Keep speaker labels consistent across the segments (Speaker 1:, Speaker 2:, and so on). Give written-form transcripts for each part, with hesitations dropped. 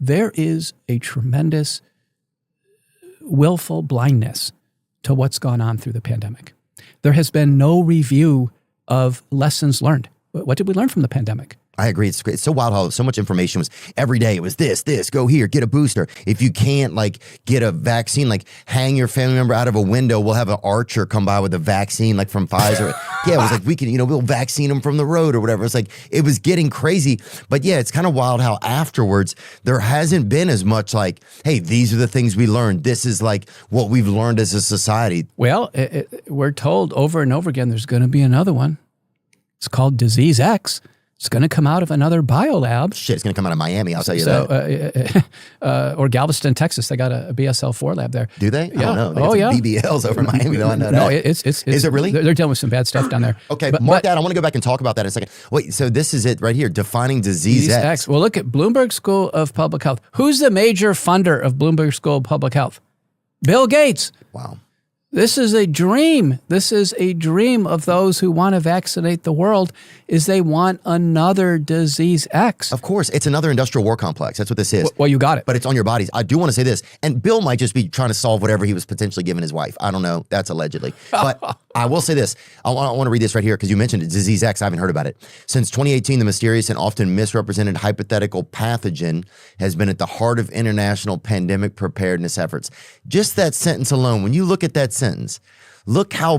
Speaker 1: there is a tremendous willful blindness to what's gone on through the pandemic. There has been no review of lessons learned. What did we learn from the pandemic?
Speaker 2: I agree. It's so wild how so much information was every day. It was this, go here, get a booster. If you can't get a vaccine, hang your family member out of a window. We'll have an archer come by with a vaccine from Pfizer. Yeah, it was we can, we'll vaccine them from the road or whatever. It's it was getting crazy. But yeah, it's kind of wild how afterwards there hasn't been as much hey, these are the things we learned. This is what we've learned as a society.
Speaker 1: Well, we're told over and over again, there's going to be another one. It's called Disease X. It's going to come out of another biolab.
Speaker 2: Shit, it's going to come out of Miami, I'll tell you that.
Speaker 1: Or Galveston, Texas. They got a BSL-4 lab there.
Speaker 2: Do they?
Speaker 1: Yeah.
Speaker 2: I don't know. They got some BBLs over in Miami, though. I know
Speaker 1: no,
Speaker 2: that.
Speaker 1: Is
Speaker 2: it really?
Speaker 1: They're dealing with some bad stuff down there.
Speaker 2: Okay, mark that. I want to go back and talk about that in a second. Wait, so this is it right here, defining Disease X.
Speaker 1: Well, look at Bloomberg School of Public Health. Who's the major funder of Bloomberg School of Public Health? Bill Gates.
Speaker 2: Wow.
Speaker 1: This is a dream. This is a dream of those who want to vaccinate the world, is they want another Disease X.
Speaker 2: Of course, it's another industrial war complex. That's what this is.
Speaker 1: Well, you got it.
Speaker 2: But it's on your bodies. I do want to say this, and Bill might just be trying to solve whatever he was potentially giving his wife. I don't know. That's allegedly. But I will say this. I want to read this right here because you mentioned it, Disease X. I haven't heard about it. Since 2018, the mysterious and often misrepresented hypothetical pathogen has been at the heart of international pandemic preparedness efforts. Just that sentence alone, when you look at that sentence, look how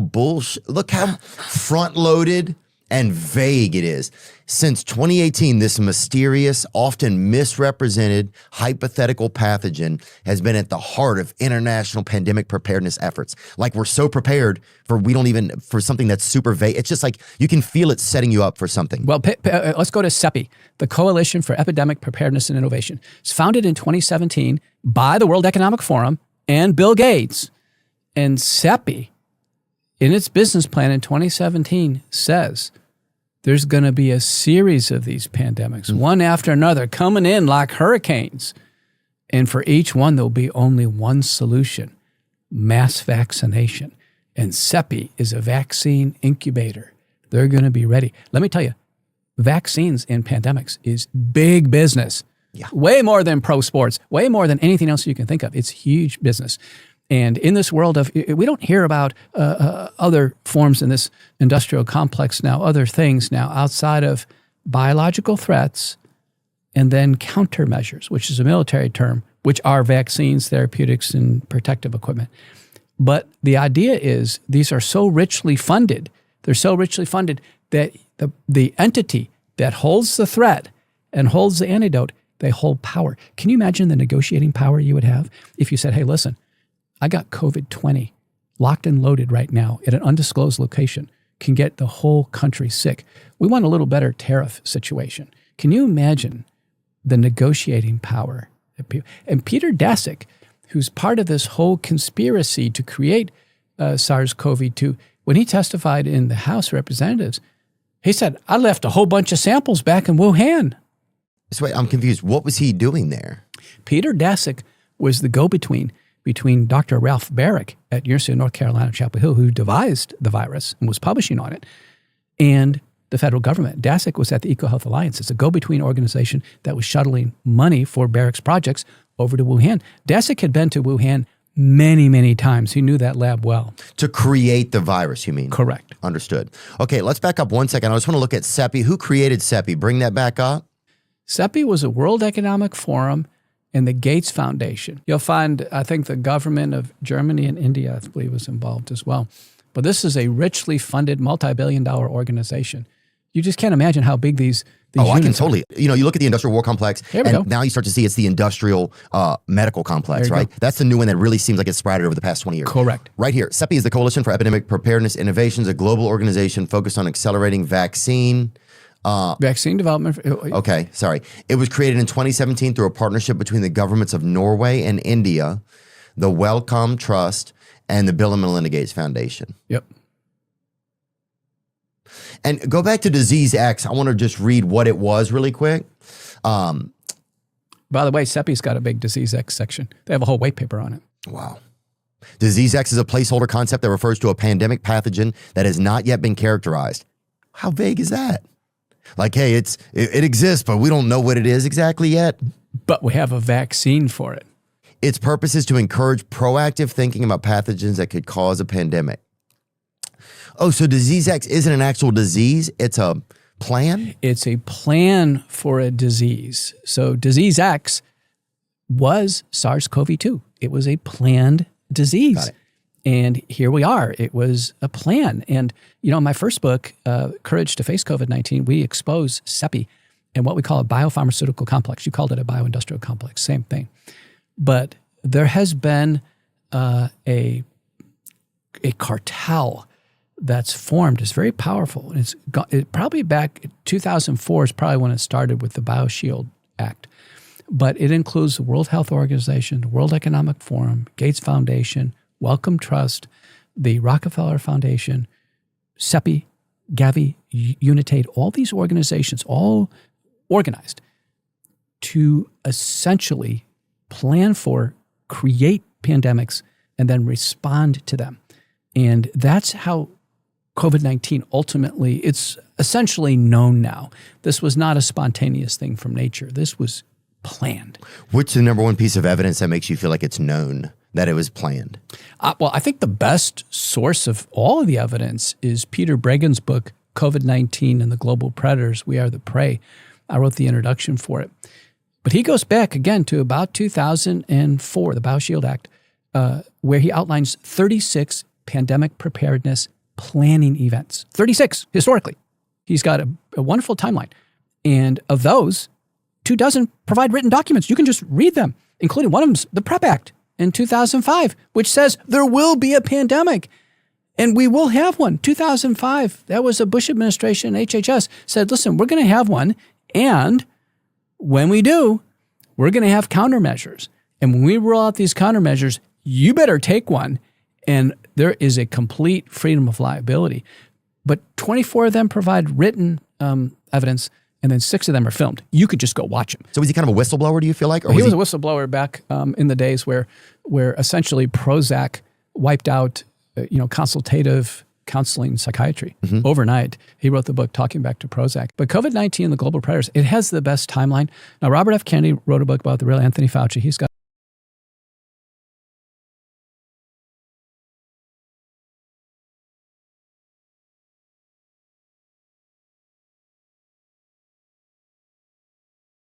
Speaker 2: front-loaded and vague it is. Since 2018, this mysterious, often misrepresented hypothetical pathogen has been at the heart of international pandemic preparedness efforts. We're so prepared for something that's super vague. It's just you can feel it setting you up for something.
Speaker 1: Well, let's go to CEPI, the Coalition for Epidemic Preparedness and Innovation. It's founded in 2017 by the World Economic Forum and Bill Gates. And CEPI, in its business plan in 2017, says there's going to be a series of these pandemics, one after another, coming in like hurricanes. And for each one, there'll be only one solution: mass vaccination. And CEPI is a vaccine incubator. They're going to be ready. Let me tell you, vaccines in pandemics is big business.
Speaker 2: Yeah. Way
Speaker 1: more than pro sports, way more than anything else you can think of. It's huge business. And in this world we don't hear about other forms in this industrial complex now, other things now outside of biological threats and then countermeasures, which is a military term, which are vaccines, therapeutics, and protective equipment. But the idea is these are so richly funded, they're so richly funded that the entity that holds the threat and holds the antidote, they hold power. Can you imagine the negotiating power you would have if you said, hey, listen, I got COVID-20 locked and loaded right now at an undisclosed location, can get the whole country sick. We want a little better tariff situation. Can you imagine the negotiating power? And Peter Daszak, who's part of this whole conspiracy to create SARS-CoV-2, when he testified in the House of Representatives, he said, I left a whole bunch of samples back in Wuhan.
Speaker 2: So wait, I'm confused. What was he doing there?
Speaker 1: Peter Daszak was the go-between between Dr. Ralph Baric at University of North Carolina, Chapel Hill, who devised the virus and was publishing on it, and the federal government. Daszak was at the EcoHealth Alliance. It's a go-between organization that was shuttling money for Baric's projects over to Wuhan. Daszak had been to Wuhan many, many times. He knew that lab well.
Speaker 2: To create the virus, you mean?
Speaker 1: Correct.
Speaker 2: Understood. Okay, let's back up 1 second. I just want to look at CEPI. Who created CEPI? Bring that back up.
Speaker 1: CEPI was a World Economic Forum and the Gates Foundation. You'll find, I think, the government of Germany and India, I believe, was involved as well. But this is a richly funded, multi-billion-dollar organization. You just can't imagine how big these
Speaker 2: I can totally. You look at the industrial war complex, and now you start to see it's the industrial medical complex, right? That's the new one that really seems like it's sprouted over the past 20 years.
Speaker 1: Correct.
Speaker 2: Right here. CEPI is the Coalition for Epidemic Preparedness Innovations, a global organization focused on accelerating vaccine
Speaker 1: development.
Speaker 2: Okay, sorry. It was created in 2017 through a partnership between the governments of Norway and India, the Wellcome Trust, and the Bill and Melinda Gates Foundation.
Speaker 1: Yep.
Speaker 2: And go back to Disease X. I want to just read what it was really quick.
Speaker 1: By the way, CEPI's got a big Disease X section. They have a whole white paper on it.
Speaker 2: Wow. Disease X is a placeholder concept that refers to a pandemic pathogen that has not yet been characterized. How vague is that? Like, hey, it exists, but we don't know what it is exactly yet.
Speaker 1: but we have a vaccine for it.
Speaker 2: Its purpose is to encourage proactive thinking about pathogens that could cause a pandemic. Oh, so Disease X isn't an actual disease. It's a plan?
Speaker 1: It's a plan for a disease. So Disease X was SARS-CoV-2. It was a planned disease.
Speaker 2: Got it.
Speaker 1: And here we are. It was a plan. And, in my first book, Courage to Face COVID-19, we expose CEPI and what we call a biopharmaceutical complex. You called it a bioindustrial complex, same thing. But there has been a cartel that's formed. It's very powerful. And it probably back 2004 is probably when it started with the BioShield Act. But it includes the World Health Organization, the World Economic Forum, Gates Foundation, Wellcome Trust, the Rockefeller Foundation, CEPI, Gavi, Unitate, all these organizations, all organized to essentially plan for, create pandemics, and then respond to them. And that's how COVID-19 ultimately, it's essentially known now. This was not a spontaneous thing from nature. This was planned.
Speaker 2: What's the number one piece of evidence that makes you feel like it's known that it was planned?
Speaker 1: Well, I think the best source of all of the evidence is Peter Bregin's book, COVID-19 and the Global Predators, We Are the Prey. I wrote the introduction for it. But he goes back again to about 2004, the BioShield Act, where he outlines 36 pandemic preparedness planning events. 36, historically. He's got a wonderful timeline. And of those, 24 provide written documents. You can just read them, including one of them's the PrEP Act in 2005, which says there will be a pandemic and we will have one. 2005, that was a Bush administration, HHS said, listen, we're going to have one. And when we do, we're going to have countermeasures. And when we roll out these countermeasures, you better take one. And there is a complete freedom of liability. But 24 of them provide written evidence, and then 6 of them are filmed. You could just go watch them.
Speaker 2: So was he kind of a whistleblower, do you feel like? Or
Speaker 1: He was a whistleblower back in the days where essentially Prozac wiped out consultative counseling psychiatry overnight. He wrote the book Talking Back to Prozac. But COVID-19 and the Global Predators, it has the best timeline. Now, Robert F. Kennedy wrote a book about the real Anthony Fauci. He's got